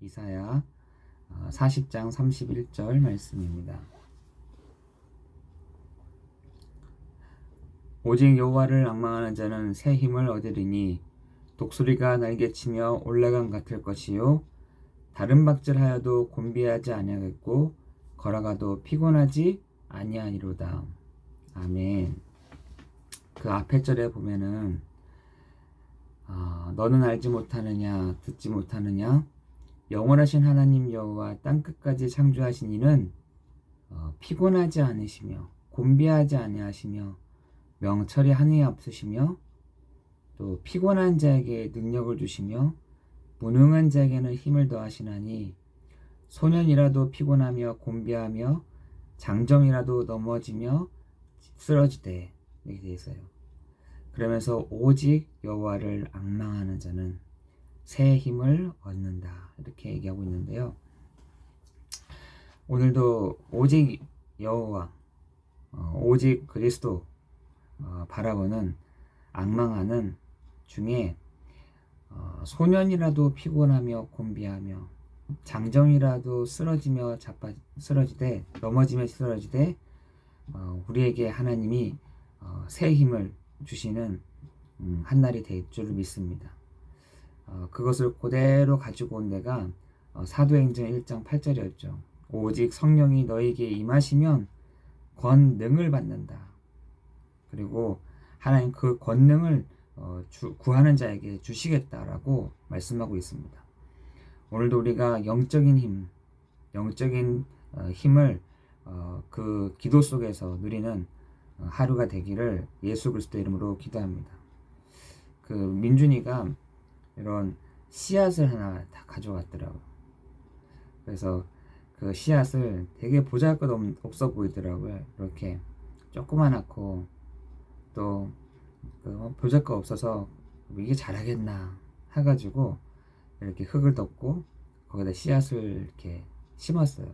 이사야 40장 31절 말씀입니다. 오직 여호와를 앙망하는 자는 새 힘을 얻으리니 독수리가 날개치며 올라감 같을 것이요 다른 박질하여도 곤비하지 아니하겠고 걸어가도 피곤하지 아니하니로다. 아멘. 그 앞에 절에 보면은 너는 알지 못하느냐 듣지 못하느냐 영원하신 하나님 여호와 땅끝까지 창조하신 이는 피곤하지 않으시며 곤비하지 아니하시며 명철이 하늘에 없으시며 또 피곤한 자에게 능력을 주시며 무능한 자에게는 힘을 더하시나니 소년이라도 피곤하며 곤비하며 장정이라도 넘어지며 쓰러지되 이렇게 되어 있어요. 그러면서 오직 여호와를 앙망하는 자는 새 힘을 얻는다 이렇게 얘기하고 있는데요. 오늘도 오직 여호와 오직 그리스도 바라보는 앙망하는 중에 소년이라도 피곤하며 곤비하며 장정이라도 쓰러지되 넘어지며 쓰러지되 우리에게 하나님이 새 힘을 주시는 한날이 될 줄을 믿습니다. 그것을 그대로 가지고 온 데가 사도행전 1장 8절이었죠. 오직 성령이 너에게 임하시면 권능을 받는다. 그리고 하나님 그 권능을 구하는 자에게 주시겠다라고 말씀하고 있습니다. 오늘도 우리가 영적인 힘을 그 기도 속에서 누리는 하루가 되기를 예수 그리스도 이름으로 기도합니다. 그 민준이가 이런 씨앗을 하나 다 가져왔더라고요. 그래서 그 씨앗을 되게 보잘것없어 보이더라고요. 이렇게 조그만하고 또 보잘것 없어서 이게 자라겠나 해가지고 이렇게 흙을 덮고 거기다 씨앗을 이렇게 심었어요.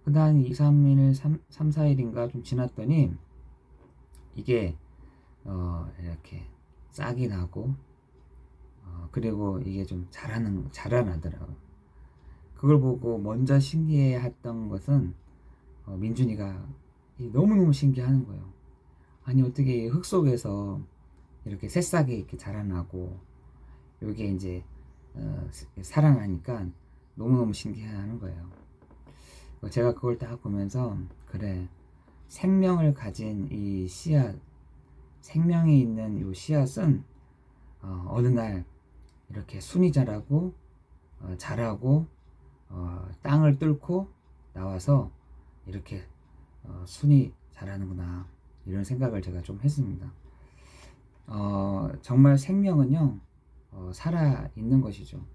근데 한 2, 3일, 3, 4일인가 좀 지났더니 이게 이렇게 싹이 나고 그리고 이게 좀 자라나더라고요. 그걸 보고 먼저 신기해했던 것은 민준이가 너무너무 신기하는 거예요. 아니 어떻게 흙 속에서 이렇게 새싹이 이렇게 자라나고 이게 이제 살아나니까 너무너무 신기해하는 거예요. 제가 그걸 딱 보면서 그래 생명을 가진 이 씨앗 생명이 있는 이 씨앗은 어느 날 이렇게 순이 자라고 자라고 땅을 뚫고 나와서 이렇게 순이 자라는구나 이런 생각을 제가 좀 했습니다. 정말 생명은요 살아 있는 것이죠.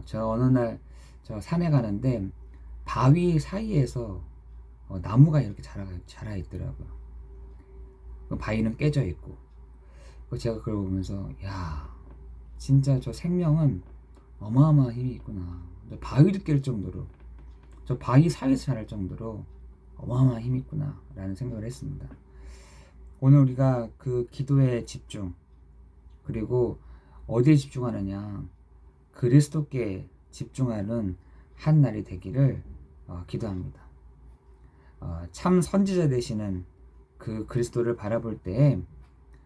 저 어느 날 저 산에 가는데 바위 사이에서 나무가 이렇게 자라 있더라고요. 그 바위는 깨져 있고 제가 그걸 보면서 야 진짜 저 생명은 어마어마한 힘이 있구나. 바위를 깰 정도로 저 바위 사이에서 자랄 정도로 어마어마한 힘이 있구나 라는 생각을 했습니다. 오늘 우리가 그 기도에 집중 그리고 어디에 집중하느냐 그리스도께 집중하는 한 날이 되기를 기도합니다. 참 선지자 되시는 그 그리스도를 바라볼 때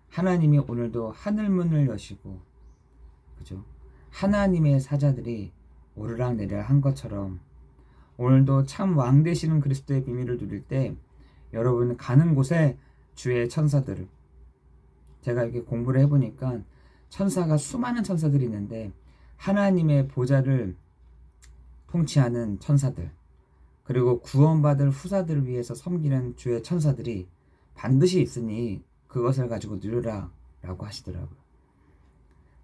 하나님이 오늘도 하늘문을 여시고 그죠? 하나님의 사자들이 오르락내리락 한 것처럼 오늘도 참 왕 되시는 그리스도의 비밀을 누릴 때 여러분 가는 곳에 주의 천사들을 제가 이렇게 공부를 해보니까 천사가 수많은 천사들이 있는데 하나님의 보좌를 통치하는 천사들 그리고 구원받을 후사들을 위해서 섬기는 주의 천사들이 반드시 있으니 그것을 가지고 누려라 라고 하시더라고요.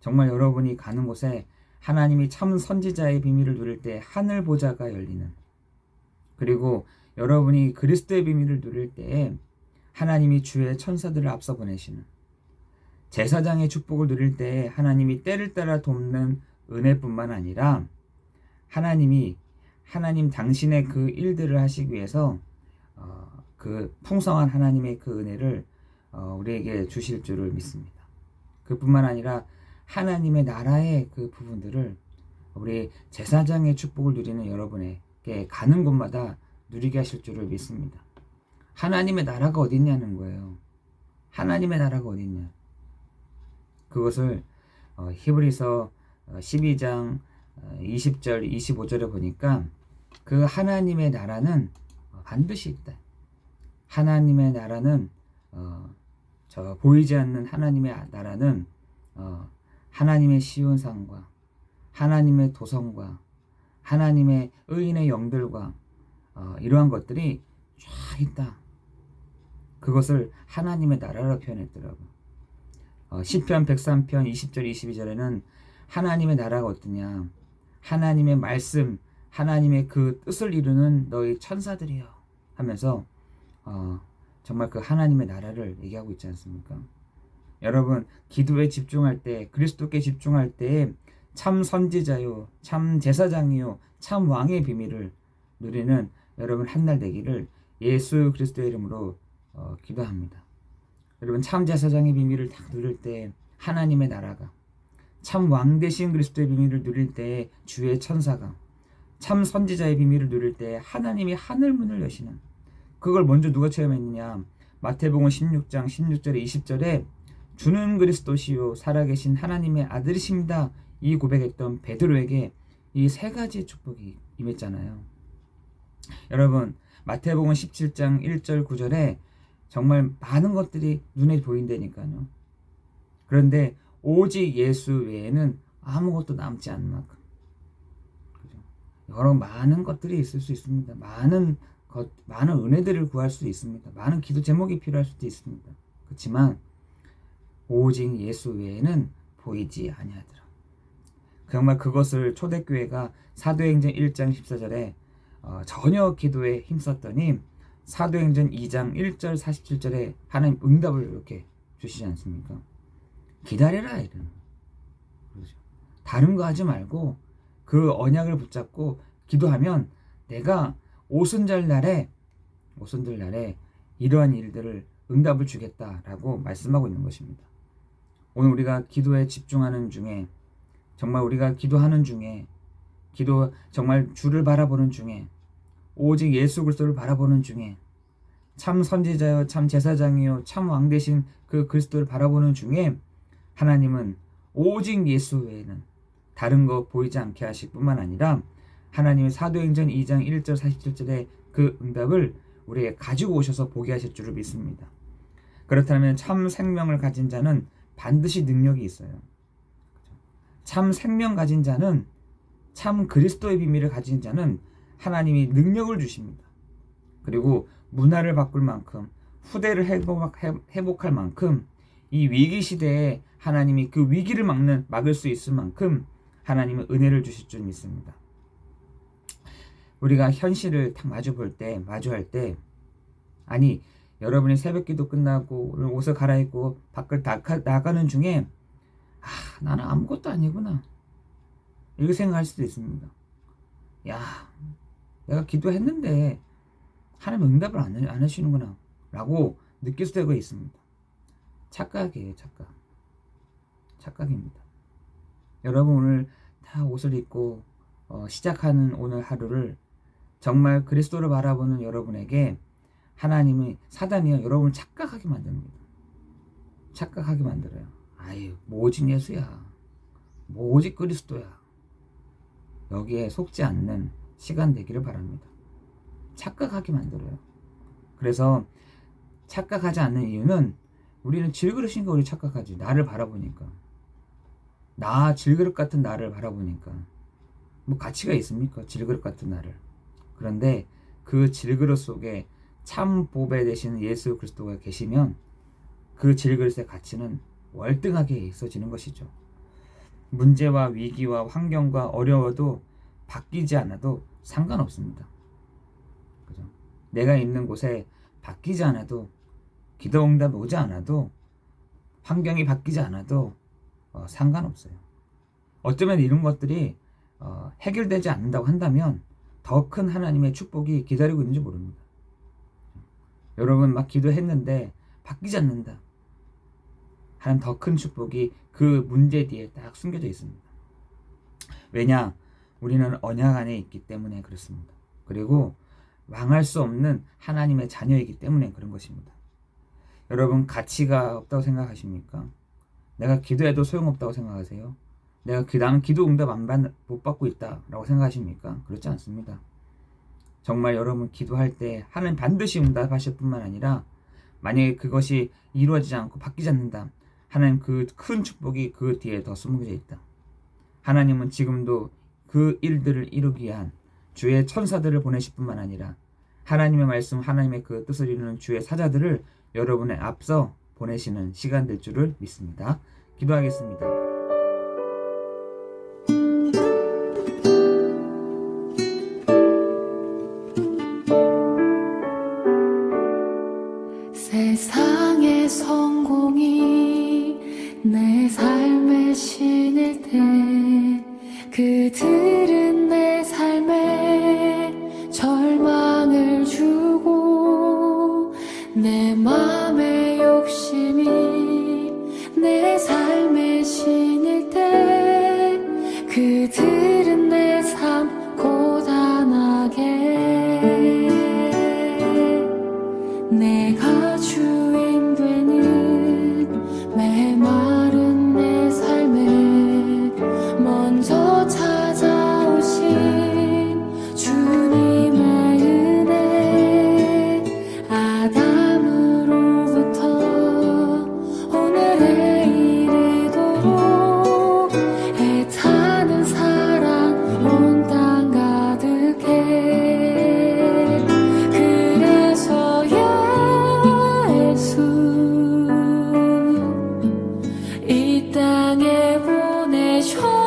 정말 여러분이 가는 곳에 하나님이 참 선지자의 비밀을 누릴 때 하늘 보좌가 열리는 그리고 여러분이 그리스도의 비밀을 누릴 때에 하나님이 주의 천사들을 앞서 보내시는 제사장의 축복을 누릴 때에 하나님이 때를 따라 돕는 은혜뿐만 아니라 하나님 당신의 그 일들을 하시기 위해서 그 풍성한 하나님의 그 은혜를 우리에게 주실 줄을 믿습니다. 그뿐만 아니라 하나님의 나라의 그 부분들을 우리 제사장의 축복을 누리는 여러분에게 가는 곳마다 누리게 하실 줄을 믿습니다. 하나님의 나라가 어디 있냐는 거예요. 하나님의 나라가 어디 있냐. 그것을 히브리서 12장 20절 25절에 보니까 그 하나님의 나라는 반드시 있다. 하나님의 나라는 저 보이지 않는 하나님의 나라는 하나님의 시온산과 하나님의 도성과 하나님의 의인의 영들과 이러한 것들이 쫙 있다. 그것을 하나님의 나라로 표현했더라고요. 시편 103편 20절 22절에는 하나님의 나라가 어떠냐, 하나님의 말씀, 하나님의 그 뜻을 이루는 너희 천사들이여 하면서 정말 그 하나님의 나라를 얘기하고 있지 않습니까? 여러분, 기도에 집중할 때, 그리스도께 집중할 때에 참 선지자요, 참 제사장이요, 참 왕의 비밀을 누리는 여러분 한날 되기를 예수 그리스도의 이름으로 기도합니다. 여러분, 참 제사장의 비밀을 딱 누릴 때 하나님의 나라가, 참 왕 되신 그리스도의 비밀을 누릴 때 주의 천사가, 참 선지자의 비밀을 누릴 때 하나님이 하늘문을 여시는, 그걸 먼저 누가 체험했느냐? 마태복음 16장 16절에 20절에 주는 그리스도시요 살아계신 하나님의 아들이십니다, 이 고백했던 베드로에게 이 세 가지 축복이 임했잖아요. 여러분, 마태복음 17장 1절 9절에 정말 많은 것들이 눈에 보인다니까요. 그런데 오직 예수 외에는 아무것도 남지 않는 만큼, 그죠? 여러 많은 것들이 있을 수 있습니다. 많은 은혜들을 구할 수 있습니다. 많은 기도 제목이 필요할 수도 있습니다. 그렇지만 오직 예수 외에는 보이지 아니하더라. 정말 그것을 초대교회가 사도행전 1장 14절에 전혀 기도에 힘썼더니 사도행전 2장 1절 47절에 하나님 응답을 이렇게 주시지 않습니까? 기다려라 이런. 그렇죠. 다른 거 하지 말고 그 언약을 붙잡고 기도하면 내가 오순절 날에 이러한 일들을 응답을 주겠다라고 말씀하고 있는 것입니다. 오늘 우리가 기도에 집중하는 중에, 정말 우리가 기도하는 중에, 기도 정말 주를 바라보는 중에, 오직 예수 그리스도를 바라보는 중에, 참 선지자요, 참 제사장이요, 참 왕 되신 그 그리스도를 바라보는 중에 하나님은 오직 예수 외에는 다른 거 보이지 않게 하실 뿐만 아니라 하나님의 사도행전 2장 1절 47절의 그 응답을 우리에게 가지고 오셔서 보게 하실 줄을 믿습니다. 그렇다면 참 생명을 가진 자는 반드시 능력이 있어요. 참 생명 가진 자는, 참 그리스도의 비밀을 가진 자는 하나님이 능력을 주십니다. 그리고 문화를 바꿀 만큼, 후대를 회복할 만큼, 이 위기 시대에 하나님이 그 위기를 막을 수 있을 만큼 하나님은 은혜를 주실 줄 믿습니다. 우리가 현실을 딱 마주할 때, 아니, 여러분이 새벽기도 끝나고 옷을 갈아입고 밖을 나가는 중에 나는 아무것도 아니구나 이렇게 생각할 수도 있습니다. 야, 내가 기도했는데 하나님 응답을 안 하시는구나 라고 느낄 수도 있습니다. 착각이에요. 착각입니다. 여러분, 오늘 다 옷을 입고 시작하는 오늘 하루를 정말 그리스도를 바라보는 여러분에게 사단이요, 여러분을 착각하게 만듭니다. 착각하게 만들어요. 아유, 뭐 오직 예수야, 뭐 오직 그리스도야. 여기에 속지 않는 시간 되기를 바랍니다. 착각하게 만들어요. 그래서 착각하지 않는 이유는 우리는 질그릇인가 우리 착각하지. 나를 바라보니까, 나 질그릇 같은 나를 바라보니까 뭐 가치가 있습니까? 질그릇 같은 나를. 그런데 그 질그릇 속에 참 보배 되시는 예수 그리스도가 계시면 그 질그릇의 가치는 월등하게 있어지는 것이죠. 문제와 위기와 환경과 어려워도 바뀌지 않아도 상관없습니다. 그죠? 내가 있는 곳에 바뀌지 않아도, 기도 응답 오지 않아도, 환경이 바뀌지 않아도 상관없어요. 어쩌면 이런 것들이 해결되지 않는다고 한다면 더 큰 하나님의 축복이 기다리고 있는지 모릅니다. 여러분, 막 기도했는데 바뀌지 않는다. 하나님 더 큰 축복이 그 문제 뒤에 딱 숨겨져 있습니다. 왜냐? 우리는 언약 안에 있기 때문에 그렇습니다. 그리고 망할 수 없는 하나님의 자녀이기 때문에 그런 것입니다. 여러분, 가치가 없다고 생각하십니까? 내가 기도해도 소용없다고 생각하세요? 나는 기도 응답 못 받고 있다라고 생각하십니까? 그렇지 않습니다. 정말 여러분 기도할 때 하나님 반드시 응답하실 뿐만 아니라 만약에 그것이 이루어지지 않고 바뀌지 않는다, 하나님 그 큰 축복이 그 뒤에 더 숨겨져 있다. 하나님은 지금도 그 일들을 이루기 위한 주의 천사들을 보내실 뿐만 아니라 하나님의 말씀, 하나님의 그 뜻을 이루는 주의 사자들을 여러분의 앞서 보내시는 시간 될 줄을 믿습니다. 기도하겠습니다. 세상의 성공이 내 삶의 신일 때 그들은 내 삶에 절망을 주고 내 맘의 욕심이 내 삶의 신일 때 그들은 내 삶 고단하게 내가 주인 되는 메마른 내 삶에 먼저 찾아오신 주님의 은혜, 아담으로부터 오늘에 이르도록 애타는 사랑 온 땅 가득해. 그래서 예수 이 땅에 보내셔